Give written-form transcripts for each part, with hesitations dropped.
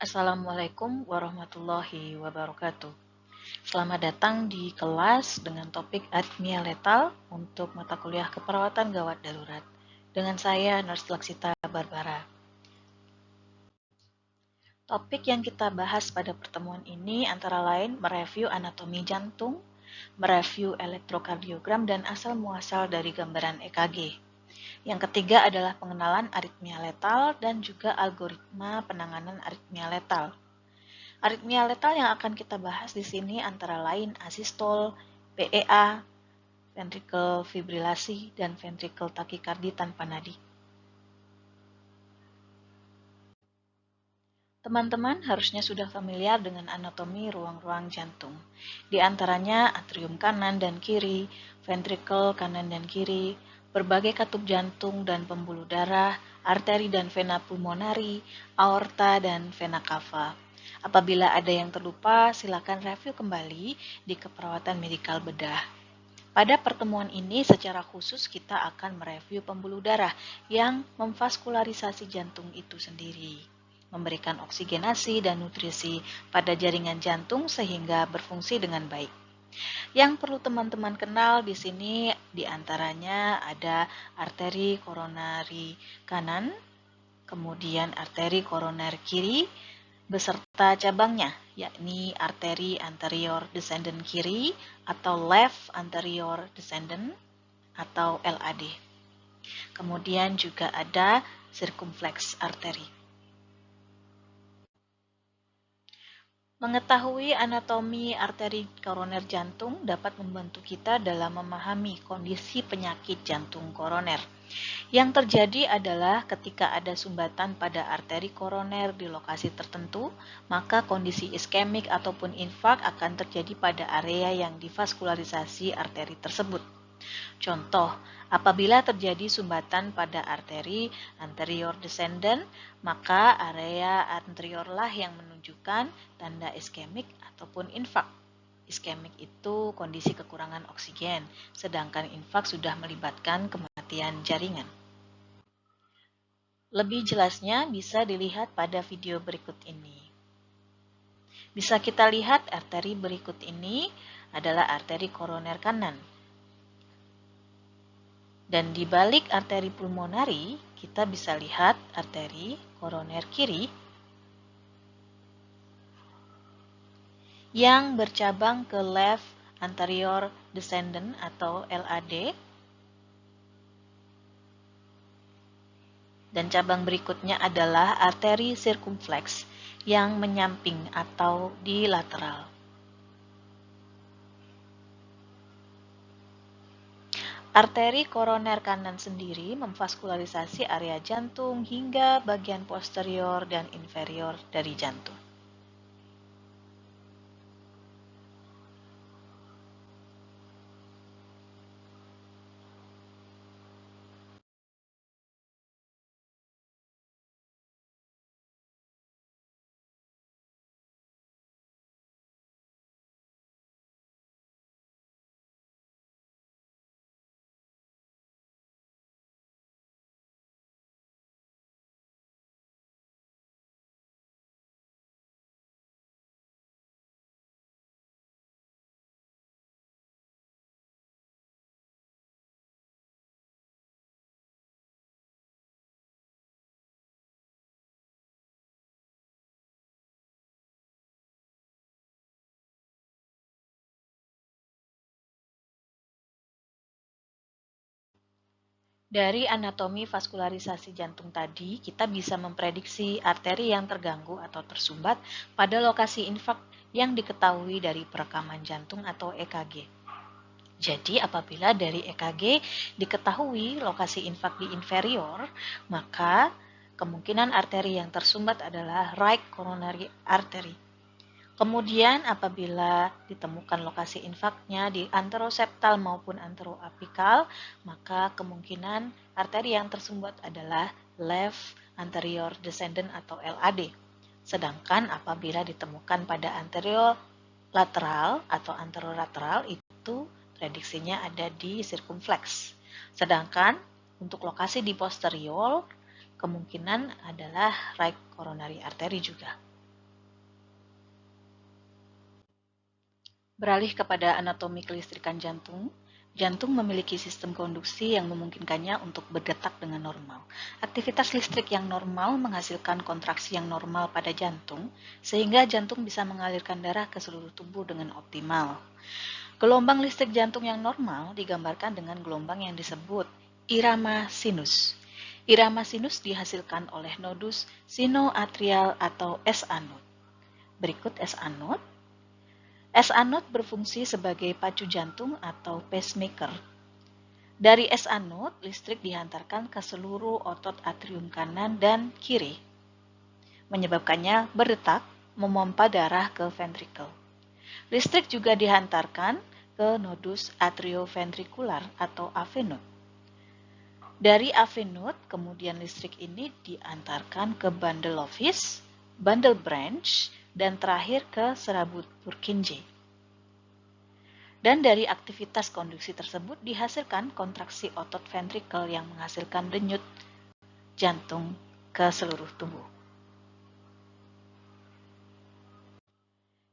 Assalamualaikum warahmatullahi wabarakatuh. Selamat datang di kelas dengan topik aritmia letal untuk mata kuliah keperawatan gawat darurat. Dengan saya, Nurse Laksita Barbara. Topik yang kita bahas pada pertemuan ini antara lain mereview anatomi jantung, mereview elektrokardiogram dan asal-muasal dari gambaran EKG. Yang ketiga adalah pengenalan aritmia letal dan juga algoritma penanganan aritmia letal. Aritmia letal yang akan kita bahas di sini antara lain asistol, PEA, ventricle fibrilasi, dan ventricle takikardi tanpa nadi. Teman-teman harusnya sudah familiar dengan anatomi ruang-ruang jantung. Di antaranya atrium kanan dan kiri, ventricle kanan dan kiri, berbagai katup jantung dan pembuluh darah, arteri dan vena pulmonari, aorta dan vena cava. Apabila ada yang terlupa, silakan review kembali di keperawatan medikal bedah. Pada pertemuan ini secara khusus kita akan mereview pembuluh darah yang memvaskularisasi jantung itu sendiri, memberikan oksigenasi dan nutrisi pada jaringan jantung sehingga berfungsi dengan baik. Yang perlu teman-teman kenal di sini diantaranya ada arteri koronari kanan, kemudian arteri koroner kiri, beserta cabangnya, yakni arteri anterior descendant kiri atau left anterior descendant atau LAD. Kemudian juga ada circumflex arteri. Mengetahui anatomi arteri koroner jantung dapat membantu kita dalam memahami kondisi penyakit jantung koroner. Yang terjadi adalah ketika ada sumbatan pada arteri koroner di lokasi tertentu, maka kondisi iskemik ataupun infak akan terjadi pada area yang divaskularisasi arteri tersebut. Contoh, apabila terjadi sumbatan pada arteri anterior descendant, maka area anteriorlah yang menunjukkan tanda iskemik ataupun infak. Iskemik itu kondisi kekurangan oksigen, sedangkan infak sudah melibatkan kematian jaringan. Lebih jelasnya bisa dilihat pada video berikut ini. Bisa kita lihat arteri berikut ini adalah arteri koroner kanan. Dan di balik arteri pulmonari, kita bisa lihat arteri koroner kiri yang bercabang ke left anterior descendant atau LAD. Dan cabang berikutnya adalah arteri circumflex yang menyamping atau di lateral. Arteri koroner kanan sendiri memvaskularisasi area jantung hingga bagian posterior dan inferior dari jantung. Dari anatomi vaskularisasi jantung tadi, kita bisa memprediksi arteri yang terganggu atau tersumbat pada lokasi infak yang diketahui dari perekaman jantung atau EKG. Jadi, apabila dari EKG diketahui lokasi infak di inferior, maka kemungkinan arteri yang tersumbat adalah right coronary artery. Kemudian apabila ditemukan lokasi infaknya di anteroseptal maupun anteroapikal, maka kemungkinan arteri yang tersumbat adalah left anterior descendant atau LAD. Sedangkan apabila ditemukan pada anterior lateral atau anterolateral itu prediksinya ada di circumflex. Sedangkan untuk lokasi di posterior kemungkinan adalah right coronary artery juga. Beralih kepada anatomi kelistrikan jantung, jantung memiliki sistem konduksi yang memungkinkannya untuk berdetak dengan normal. Aktivitas listrik yang normal menghasilkan kontraksi yang normal pada jantung, sehingga jantung bisa mengalirkan darah ke seluruh tubuh dengan optimal. Gelombang listrik jantung yang normal digambarkan dengan gelombang yang disebut irama sinus. Irama sinus dihasilkan oleh nodus sinoatrial atau SA node. Berikut SA node. SA node berfungsi sebagai pacu jantung atau pacemaker. Dari SA node, listrik dihantarkan ke seluruh otot atrium kanan dan kiri, menyebabkannya berdetak, memompa darah ke ventrikel. Listrik juga dihantarkan ke nodus atrioventrikular atau AV node. Dari AV node, kemudian listrik ini diantarkan ke bundle of His, bundle branch, dan terakhir ke serabut Purkinje. Dan dari aktivitas konduksi tersebut dihasilkan kontraksi otot ventrikel yang menghasilkan denyut jantung ke seluruh tubuh.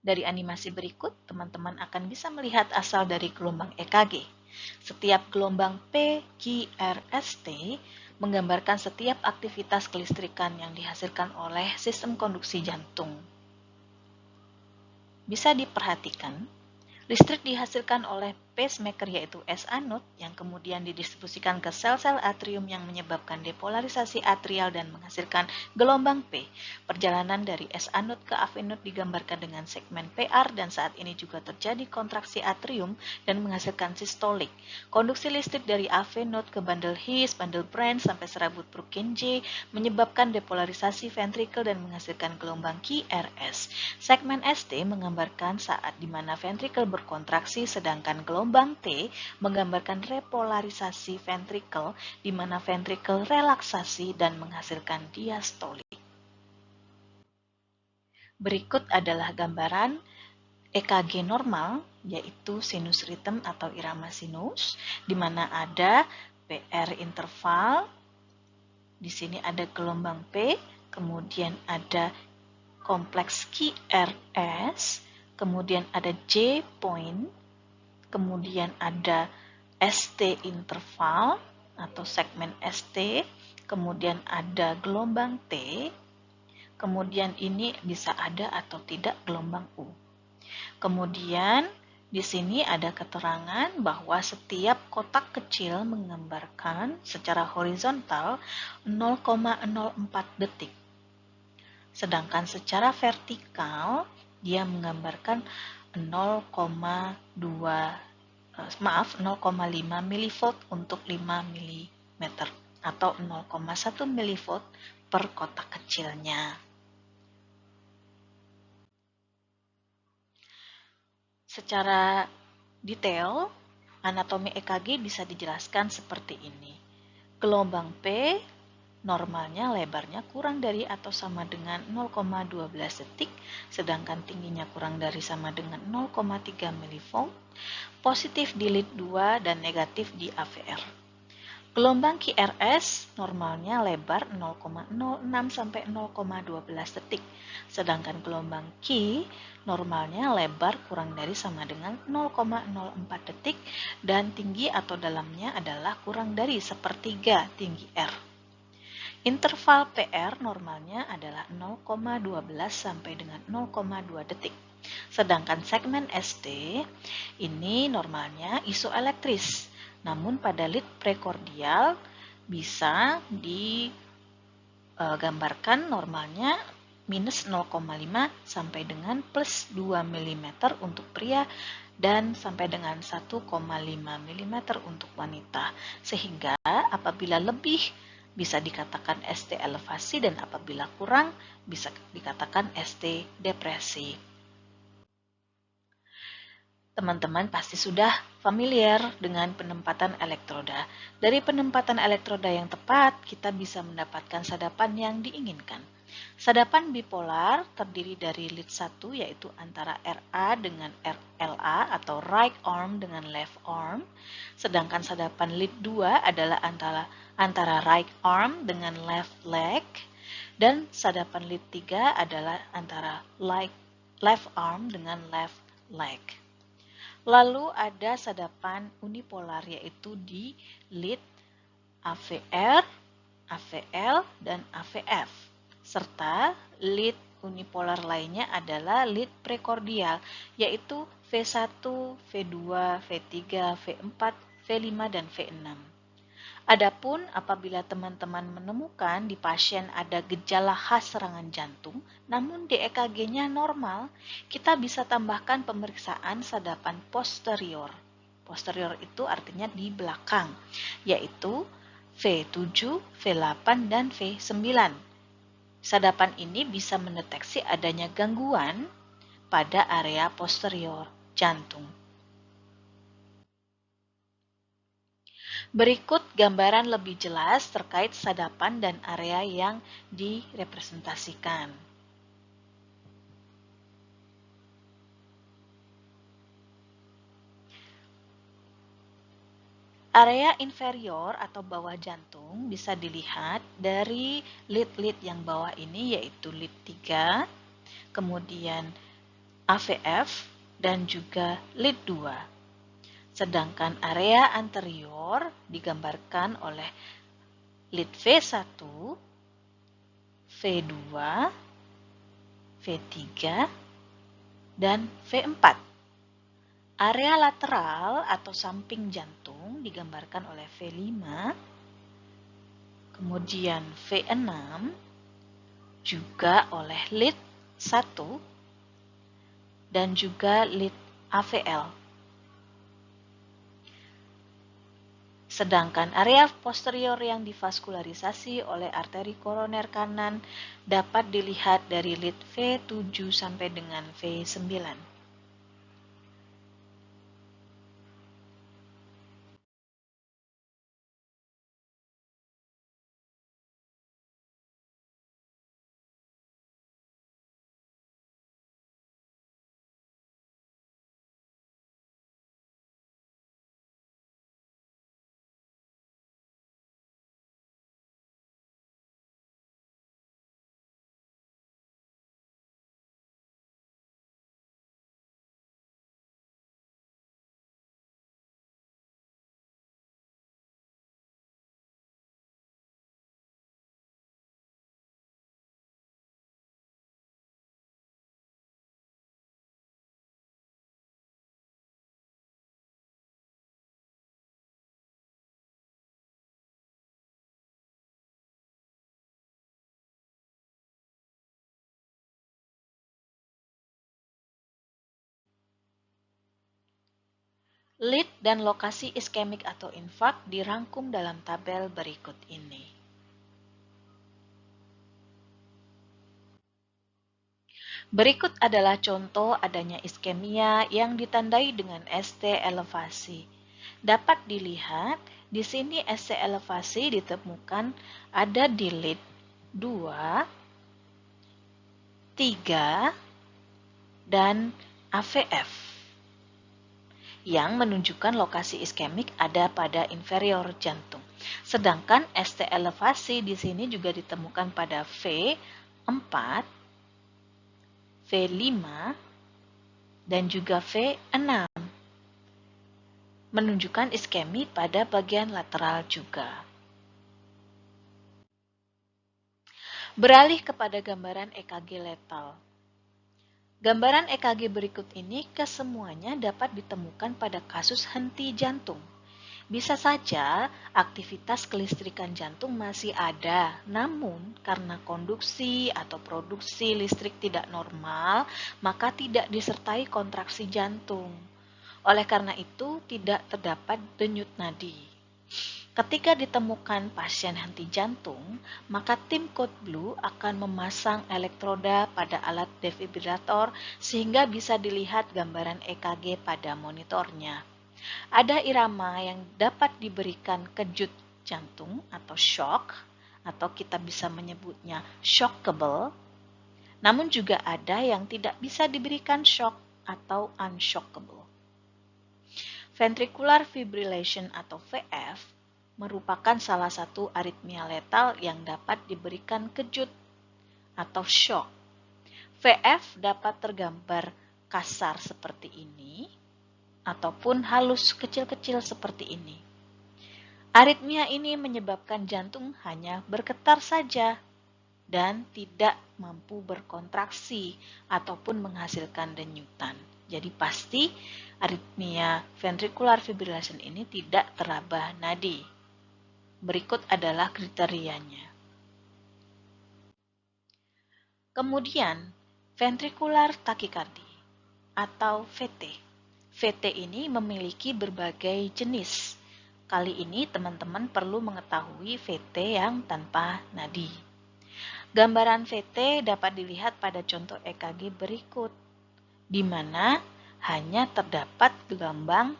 Dari animasi berikut, teman-teman akan bisa melihat asal dari gelombang EKG. Setiap gelombang PQRST menggambarkan setiap aktivitas kelistrikan yang dihasilkan oleh sistem konduksi jantung. Bisa diperhatikan, listrik dihasilkan oleh pacemaker yaitu SA node yang kemudian didistribusikan ke sel-sel atrium yang menyebabkan depolarisasi atrial dan menghasilkan gelombang P. Perjalanan dari SA node ke AV node digambarkan dengan segmen PR dan saat ini juga terjadi kontraksi atrium dan menghasilkan sistolik. Konduksi listrik dari AV node ke bundle His, bundle branch sampai serabut Purkinje menyebabkan depolarisasi ventrikel dan menghasilkan gelombang QRS. Segmen ST menggambarkan saat di mana ventrikel berkontraksi sedangkan gelombang T menggambarkan repolarisasi ventrikel di mana ventrikel relaksasi dan menghasilkan diastolik. Berikut adalah gambaran EKG normal yaitu sinus rhythm atau irama sinus di mana ada PR interval, di sini ada gelombang P, kemudian ada kompleks QRS, kemudian ada J point, kemudian ada ST interval atau segmen ST, kemudian ada gelombang T, kemudian ini bisa ada atau tidak gelombang U. Kemudian di sini ada keterangan bahwa setiap kotak kecil menggambarkan secara horizontal 0,04 detik. Sedangkan secara vertikal dia menggambarkan 0,5 mV untuk 5 mm atau 0,1 mV per kotak kecilnya. Secara detail, anatomi EKG bisa dijelaskan seperti ini. Gelombang P normalnya lebarnya kurang dari atau sama dengan 0,12 detik, sedangkan tingginya kurang dari sama dengan 0,3 mV, positif di lead 2 dan negatif di AVR. Gelombang QRS normalnya lebar 0,06 sampai 0,12 detik, sedangkan gelombang Q normalnya lebar kurang dari sama dengan 0,04 detik dan tinggi atau dalamnya adalah kurang dari sepertiga tinggi R. Interval PR normalnya adalah 0,12 sampai dengan 0,2 detik. Sedangkan segmen ST ini normalnya isoelektris. Namun pada lead prekordial bisa digambarkan normalnya minus 0,5 sampai dengan plus 2 mm untuk pria dan sampai dengan 1,5 mm untuk wanita. Sehingga apabila lebih bisa dikatakan ST elevasi dan apabila kurang bisa dikatakan ST depresi. Teman-teman pasti sudah familiar dengan penempatan elektroda. Dari penempatan elektroda yang tepat, kita bisa mendapatkan sadapan yang diinginkan. Sadapan bipolar terdiri dari lead 1 yaitu antara RA dengan RLA atau right arm dengan left arm, sedangkan sadapan lead 2 adalah antara right arm dengan left leg, dan sadapan lead 3 adalah antara left arm dengan left leg. Lalu ada sadapan unipolar yaitu di lead AVR, AVL, dan AVF. Serta lead unipolar lainnya adalah lead prekordial yaitu V1, V2, V3, V4, V5, dan V6. Adapun apabila teman-teman menemukan di pasien ada gejala khas serangan jantung, namun di EKG-nya normal, kita bisa tambahkan pemeriksaan sadapan posterior. Posterior itu artinya di belakang, yaitu V7, V8, dan V9. Sadapan ini bisa mendeteksi adanya gangguan pada area posterior jantung. Berikut gambaran lebih jelas terkait sadapan dan area yang direpresentasikan. Area inferior atau bawah jantung bisa dilihat dari lead-lead yang bawah ini yaitu lead 3, kemudian AVF, dan juga lead 2. Sedangkan area anterior digambarkan oleh lead V1, V2, V3, dan V4. Area lateral atau samping jantung digambarkan oleh V5, kemudian V6, juga oleh lead 1, dan juga lead AVL. Sedangkan area posterior yang divaskularisasi oleh arteri koroner kanan dapat dilihat dari lead V7 sampai dengan V9. Lead dan lokasi iskemik atau infak dirangkum dalam tabel berikut ini. Berikut adalah contoh adanya iskemia yang ditandai dengan ST elevasi. Dapat dilihat di sini ST elevasi ditemukan ada di lead 2, 3, dan AVF yang menunjukkan lokasi iskemik ada pada inferior jantung. Sedangkan ST elevasi di sini juga ditemukan pada V4, V5, dan juga V6, menunjukkan iskemi pada bagian lateral juga. Beralih kepada gambaran EKG letal. Gambaran EKG berikut ini kesemuanya dapat ditemukan pada kasus henti jantung. Bisa saja aktivitas kelistrikan jantung masih ada, namun karena konduksi atau produksi listrik tidak normal, maka tidak disertai kontraksi jantung. Oleh karena itu, tidak terdapat denyut nadi. Ketika ditemukan pasien henti jantung, maka tim Code Blue akan memasang elektroda pada alat defibrilator sehingga bisa dilihat gambaran EKG pada monitornya. Ada irama yang dapat diberikan kejut jantung atau shock, atau kita bisa menyebutnya shockable. Namun juga ada yang tidak bisa diberikan shock atau unshockable. Ventricular fibrillation atau VF merupakan salah satu aritmia letal yang dapat diberikan kejut atau shock. VF dapat tergambar kasar seperti ini. ataupun halus kecil-kecil seperti ini. Aritmia ini menyebabkan jantung hanya bergetar saja dan tidak mampu berkontraksi ataupun menghasilkan denyutan. Jadi pasti aritmia ventricular fibrillation ini tidak teraba nadi. Berikut adalah kriterianya. Kemudian, ventricular tachycardia atau VT. VT ini memiliki berbagai jenis. Kali ini teman-teman perlu mengetahui VT yang tanpa nadi. Gambaran VT dapat dilihat pada contoh EKG berikut, di mana hanya terdapat gelombang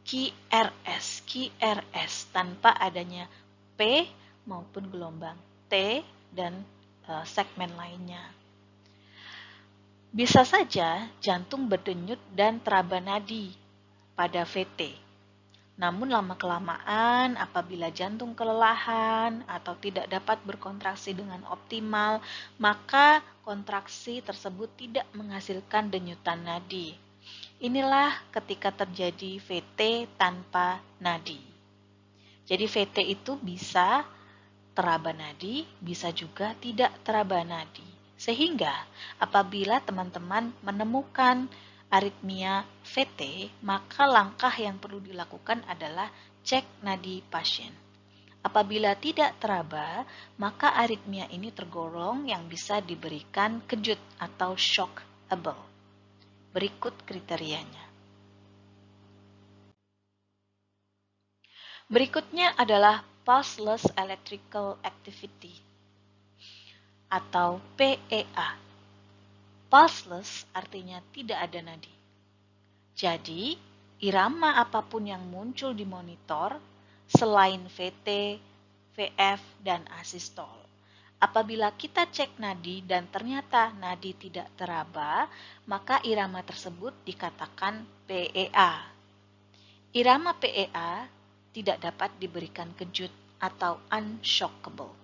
QRS tanpa adanya P maupun gelombang T dan segmen lainnya. Bisa saja jantung berdenyut dan teraba nadi pada VT. Namun lama-kelamaan apabila jantung kelelahan atau tidak dapat berkontraksi dengan optimal, maka kontraksi tersebut tidak menghasilkan denyutan nadi. Inilah ketika terjadi VT tanpa nadi. Jadi VT itu bisa teraba nadi, bisa juga tidak teraba nadi. Sehingga apabila teman-teman menemukan aritmia VT, maka langkah yang perlu dilakukan adalah cek nadi pasien. Apabila tidak teraba, maka aritmia ini tergolong yang bisa diberikan kejut atau shockable. Berikut kriterianya. Berikutnya adalah pulseless electrical activity atau PEA. Pulseless artinya tidak ada nadi. Jadi, irama apapun yang muncul di monitor selain VT, VF, dan asistol. Apabila kita cek nadi dan ternyata nadi tidak teraba, maka irama tersebut dikatakan PEA. Irama PEA tidak dapat diberikan kejut atau unshockable.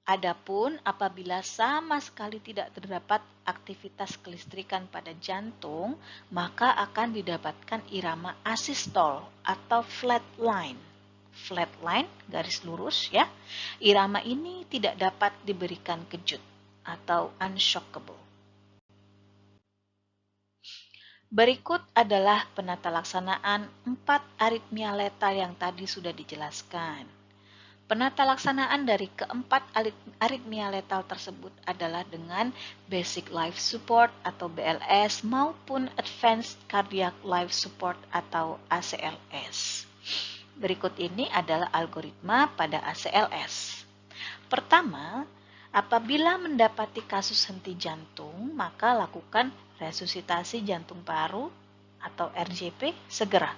Adapun apabila sama sekali tidak terdapat aktivitas kelistrikan pada jantung, maka akan didapatkan irama asistol atau flat line. Flat line, garis lurus ya. Irama ini tidak dapat diberikan kejut atau unshockable. Berikut adalah penata laksanaan 4 aritmia letal yang tadi sudah dijelaskan. Penata laksanaan dari keempat aritmia letal tersebut adalah dengan Basic Life Support atau BLS maupun Advanced Cardiac Life Support atau ACLS. Berikut ini adalah algoritma pada ACLS. Pertama, apabila mendapati kasus henti jantung, maka lakukan resusitasi jantung paru atau RJP segera.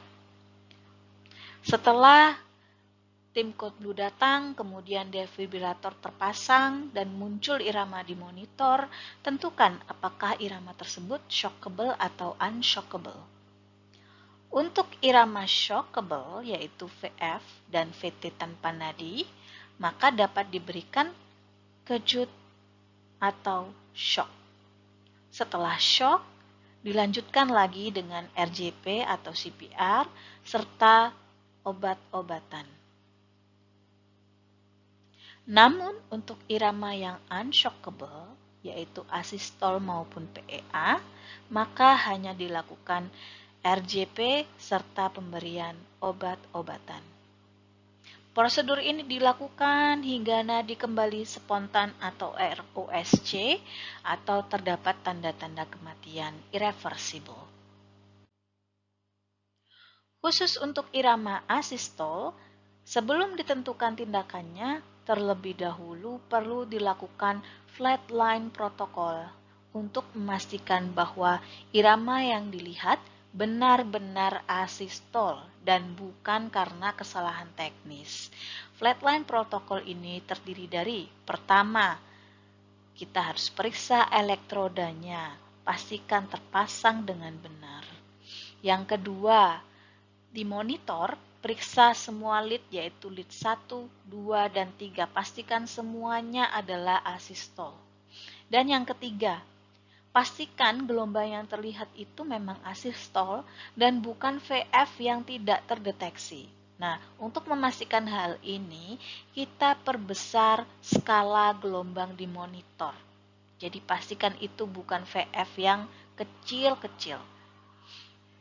Setelah tim code blue datang, kemudian defibrilator terpasang dan muncul irama di monitor, tentukan apakah irama tersebut shockable atau unshockable. Untuk irama shockable, yaitu VF dan VT tanpa nadi, maka dapat diberikan kejut atau shock. Setelah shock, dilanjutkan lagi dengan RJP atau CPR serta obat-obatan. Namun untuk irama yang unshockable, yaitu asistol maupun PEA, maka hanya dilakukan RJP serta pemberian obat-obatan. Prosedur ini dilakukan hingga nadi kembali spontan atau ROSC atau terdapat tanda-tanda kematian irreversible. Khusus untuk irama asistol, sebelum ditentukan tindakannya, terlebih dahulu perlu dilakukan flatline protokol untuk memastikan bahwa irama yang dilihat benar-benar asistol dan bukan karena kesalahan teknis. Flatline protokol ini terdiri dari, pertama, kita harus periksa elektrodanya, pastikan terpasang dengan benar. Yang kedua, di monitor, periksa semua lead yaitu lead 1, 2, dan 3. Pastikan semuanya adalah asistol. Dan yang ketiga, Pastikan gelombang yang terlihat itu memang asistol dan bukan VF yang tidak terdeteksi. Nah, untuk memastikan hal ini, kita perbesar skala gelombang di monitor. Jadi pastikan itu bukan VF yang kecil-kecil.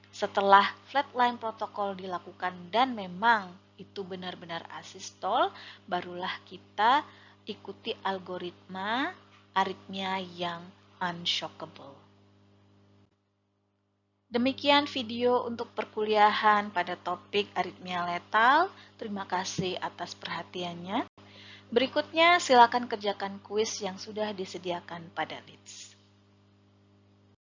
Setelah flatline protokol dilakukan dan memang itu benar-benar asistol, barulah kita ikuti algoritma aritmia yang unshockable. Demikian video untuk perkuliahan pada topik aritmia letal. Terima kasih atas perhatiannya. Berikutnya silakan kerjakan kuis yang sudah disediakan pada LIDS.